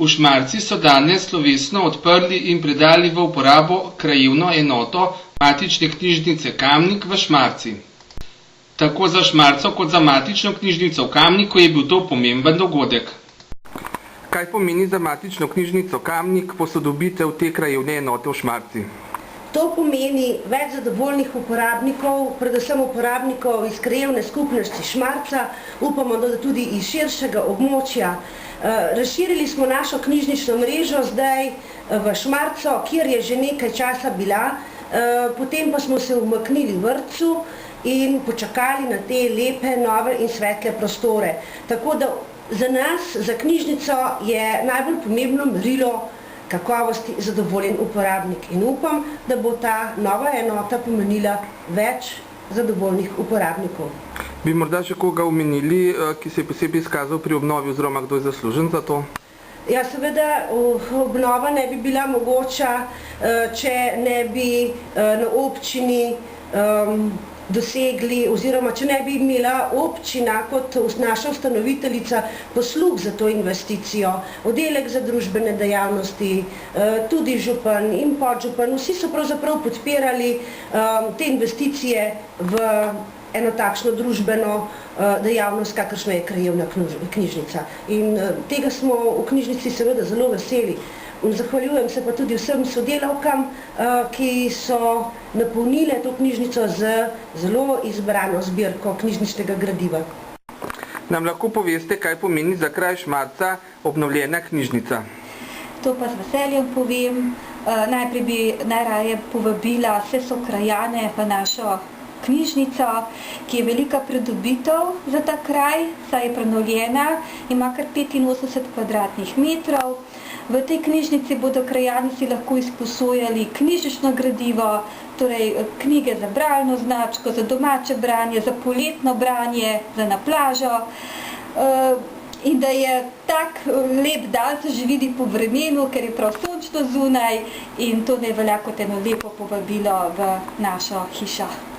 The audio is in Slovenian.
V Šmarci so danes slovesno odprli in predali v uporabo krajevno enoto matične knjižnice Kamnik v Šmarci. Tako za Šmarco kot za matično knjižnico v Kamniku je bil to pomemben dogodek. Kaj pomeni za matično knjižnico Kamnik posodobitev te krajevne enote v Šmarci? To pomeni več zadovoljnih uporabnikov, predvsem uporabnikov iz krajevne skupnosti Šmarca, upamo, da tudi iz širšega območja. Razširili smo našo knjižnično mrežo zdaj v Šmarco, kjer je že nekaj časa bila, potem pa smo se umaknili v vrtcu in počakali na te lepe, nove in svetle prostore. Tako da za nas, za knjižnico, je najbolj pomembno merilo kakovosti zadovoljen uporabnik in upam, da bo ta nova enota pomenila več zadovoljnih uporabnikov. Bi morda še koga omenili, ki se je posebej izkazal pri obnovi oziroma kdo je zaslužen za to? Ja, seveda, obnova ne bi bila mogoča, če ne bi na občini dosegli oziroma če ne bi imela občina kot naša ustanoviteljica posluh za to investicijo, oddelek za družbene dejavnosti, tudi župan in podžupan, vsi so pravzaprav podpirali te investicije v eno takšno družbeno dejavnost, kakršna je krajevna knjižnica. In tega smo v knjižnici seveda zelo veseli. Zahvaljujem se pa tudi vsem sodelavkam, ki so napolnile to knjižnico z zelo izbrano zbirko knjižničnega gradiva. Nam lahko poveste, kaj pomeni za kraj Šmarca obnovljena knjižnica? To pa z veseljem povem. Najprej bi najraje povabila vse sokrajane v našo knjižnico, ki je velika pridobitev za ta kraj, saj je prenovljena, ima kar 85 kvadratnih metrov. V tej knjižnici bodo krajani si lahko izposojali knjižnično gradivo, torej knjige za bralno značko, za domače branje, za poletno branje, za na plažo. In da je tak lep dan, se že vidi po vremenu, ker je prav sončno zunaj in to ne velja kot eno lepo povabilo v našo hišo.